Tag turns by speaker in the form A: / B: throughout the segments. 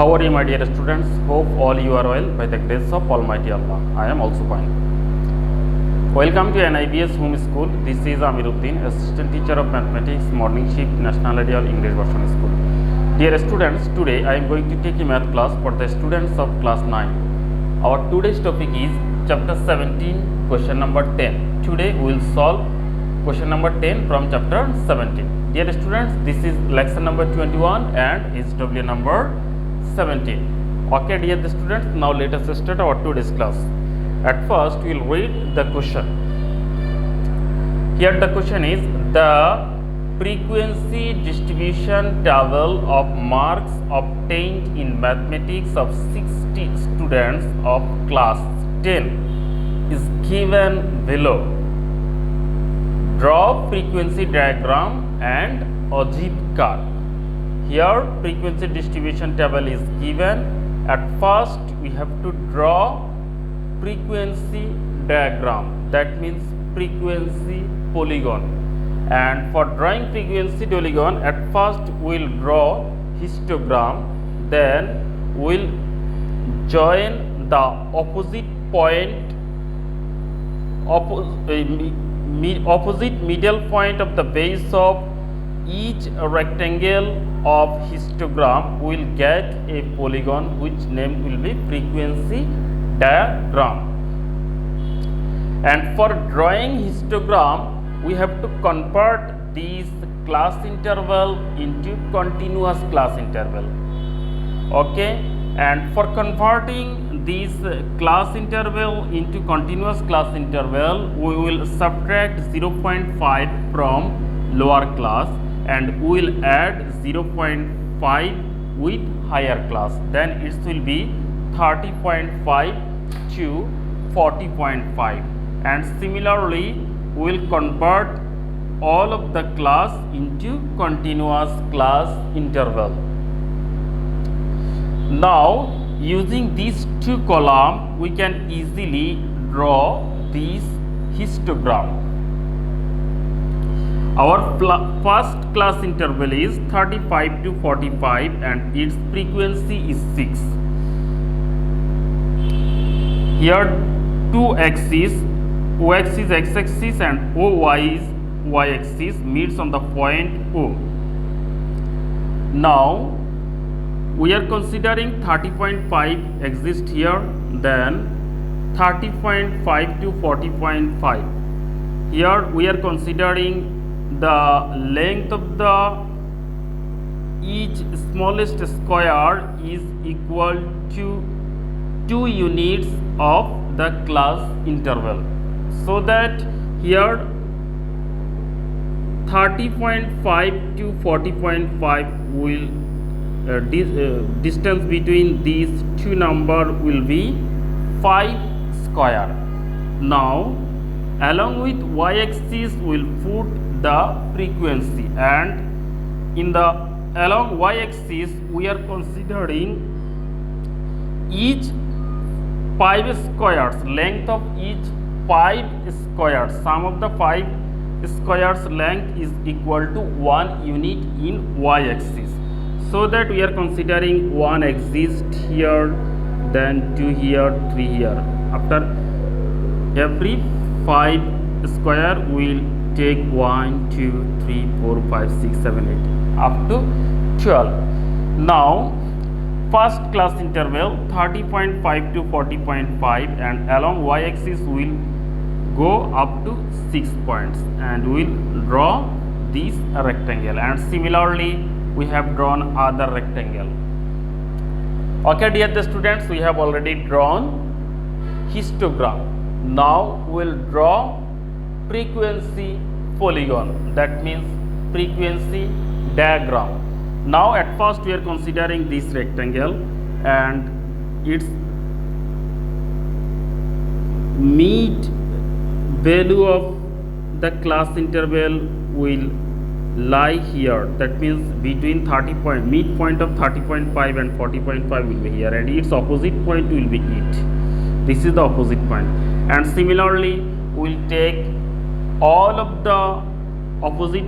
A: How are you, my dear students? Hope all you are well by the grace of Almighty Allah. I am also fine. Welcome to NIBS Home School. This is Amiruddin, Assistant Teacher of Mathematics, Morning Shift, National Ideal English Version School. Dear students, today I am going to take a math class for the students of class 9. Our today's topic is chapter 17, question number 10. Today we will solve question number 10 from chapter 17. Dear students, this is lesson number 21 and SW number 17. Okay, dear students, now let us start our today's class. At first, we will read the question. Here the question is the frequency distribution table of marks obtained in mathematics of 60 students of class 10 is given below. Draw frequency diagram and Ajit card. Here frequency distribution table is given. At first we have to draw frequency diagram, that means frequency polygon, and for drawing frequency polygon at first we will draw histogram, then we will join the opposite point, opposite middle point of the base of each rectangle of histogram will get a polygon which name will be frequency diagram. And for drawing histogram we have to convert this class interval into continuous class interval. Okay, and for converting this class interval into continuous class interval we will subtract 0.5 from lower class and we will add 0.5 with higher class, then it will be 30.5 to 40.5, and similarly we will convert all of the class into continuous class interval. Now using these two columns we can easily draw this histogram. Our first class interval is 35 to 45 and its frequency is 6. Here two axes, O axis x axis and OY is y axis meets on the point O. Now we are considering 30.5 exists here, then 30.5 to 40.5. Here we are considering the length of the each smallest square is equal to 2 units of the class interval, so that here 30.5 to 40.5 will distance between these two number will be 5 square. Now along with y-axis we will put the frequency, and in the along y-axis we are considering each 5 squares, length of each 5 squares, sum of the 5 squares length is equal to 1 unit in y-axis, so that we are considering 1 exists here, then 2 here, 3 here. After every 5 square we will take 1, 2, 3, 4, 5, 6, 7, 8 up to 12. Now first class interval 30.5 to 40.5 and along y-axis we will go up to 6 points and we will draw this rectangle, and similarly we have drawn other rectangle. Okay, dear students, we have already drawn histogram. Now we will draw frequency polygon, that means frequency diagram. Now at first we are considering this rectangle and its mid value of the class interval will lie here, that means between 30 point, midpoint of 30.5 and 40.5 will be here, and its opposite point will be it. This is the opposite point, and similarly we will take all of the opposite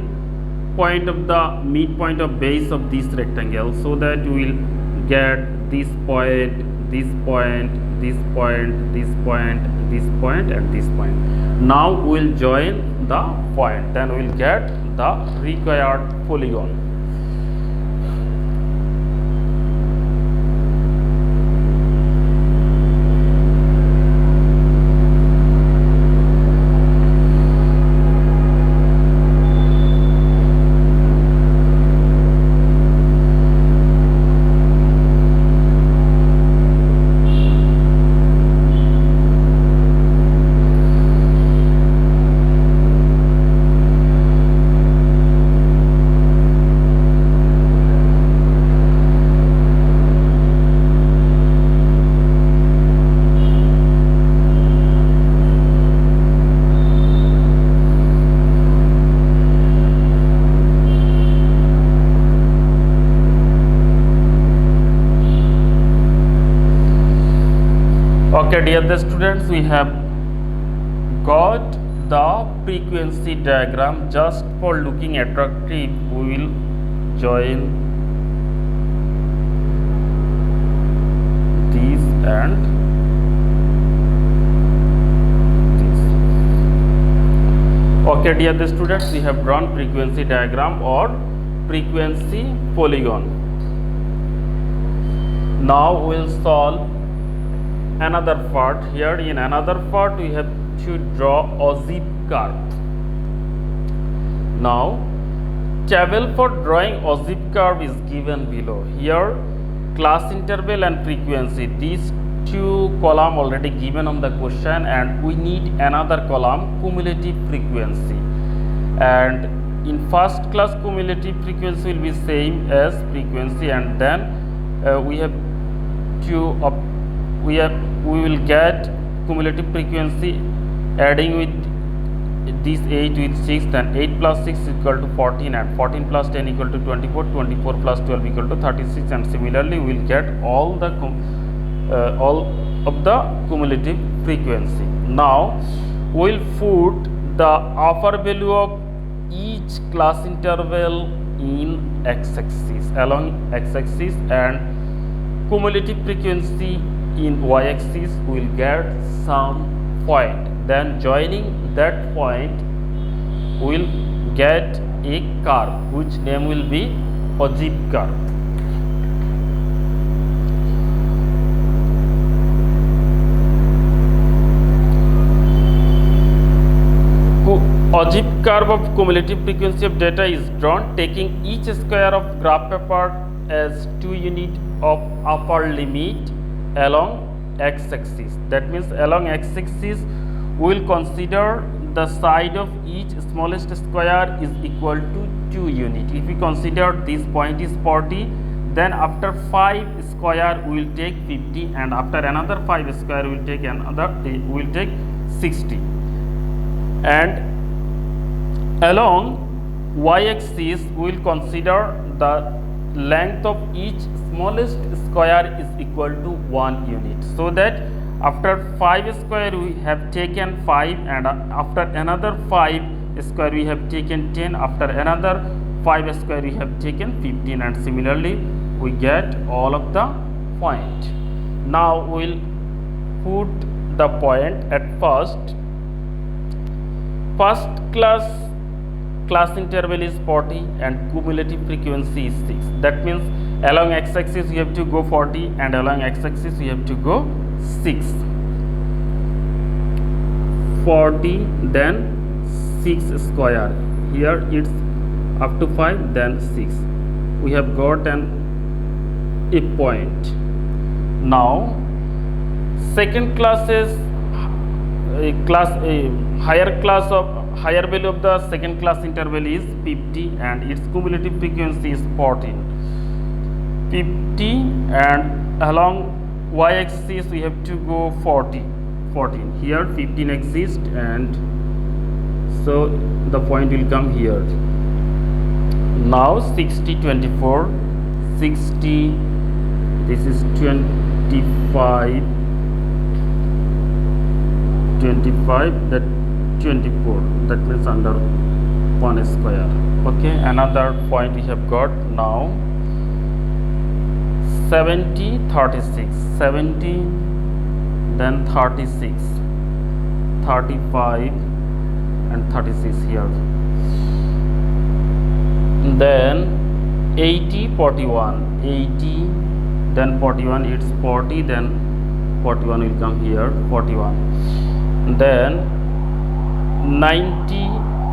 A: point of the midpoint of base of this rectangle, so that we will get this point, this point, this point, this point, this point, and this point. Now we'll join the point, then we'll get the required polygon. Okay, dear students, we have got the frequency diagram. Just for looking attractive, we will join this and this. Okay, dear students, we have drawn frequency diagram or frequency polygon. Now we will solve another part. Here in another part we have to draw ogive curve. Now table for drawing ogive curve is given below. Here class interval and frequency, these two column already given on the question, and we need another column, cumulative frequency. And in first class cumulative frequency will be same as frequency, and then we have to we will get cumulative frequency adding with this 8 with 6, then 8 plus 6 is equal to 14, and 14 plus 10 equal to 24, 24 plus 12 equal to 36, and similarly we will get all of the cumulative frequency. Now we will put the upper value of each class interval in x-axis, along x-axis, and cumulative frequency in y-axis. We will get some point, then joining that point we will get a curve which name will be ogive curve. Ogive curve of cumulative frequency of data is drawn taking each square of graph paper as 2 units of upper limit along x-axis. That means along x-axis we will consider the side of each smallest square is equal to 2 units. If we consider this point is 40, then after 5 square we will take 50, and after another 5 square we will take another, we will take 60. And along y-axis we will consider the length of each smallest square is equal to 1 unit, so that after 5 square we have taken 5, and after another 5 square we have taken 10, after another 5 square we have taken 15, and similarly we get all of the point. Now we will put the point at first class interval is 40 and cumulative frequency is 6. That means along x-axis you have to go 40, and along x-axis you have to go 6. 40 then 6 square, here it's up to 5, then 6. We have got a point. Now second class is higher value of the second class interval is 50, and its cumulative frequency is 14. 50, and along y-axis we have to go 14. Here 15 exists, and so the point will come here. Now 60, 24, 60, this is 25, that 24, that means under 1 square. Okay, another point we have got. Now 70, 36, 70, then 36, 35 and 36 here. Then 80, 41, 80, then 41, it's 40, then 41 will come here, 41. Then 90,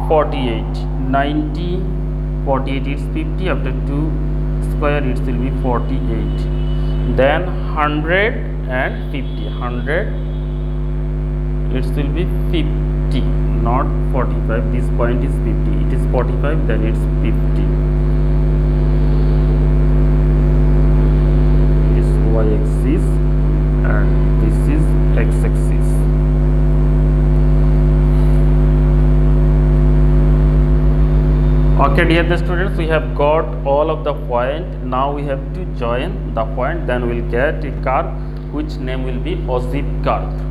A: 48, 90, 48, it's 50, after 2 square it will be 48. Then 150, 100, it will be 50, not 45. This point is 50, it is 45, then it's 50. This y-axis and this is x-axis. Okay, dear students, we have got all of the point. Now we have to join the point, then we will get a curve which name will be ogive curve.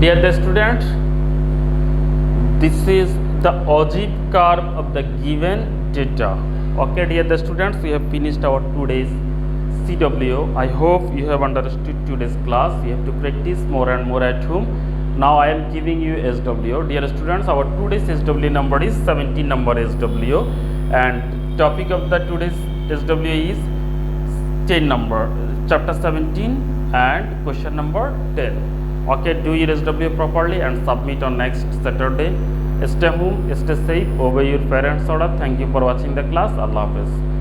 A: Dear the students, this is the ogive curve of the given data. Okay, dear the students, we have finished our today's CW. I hope you have understood today's class. You have to practice more and more at home. Now I am giving you SW. Dear students, our today's SW number is 17 number SW, and topic of the today's SW is 10 number, chapter 17 and question number 10. Okay, do your SW properly and submit on next Saturday. Stay home, stay safe, obey your parents' order. Thank you for watching the class. Allah Hafiz.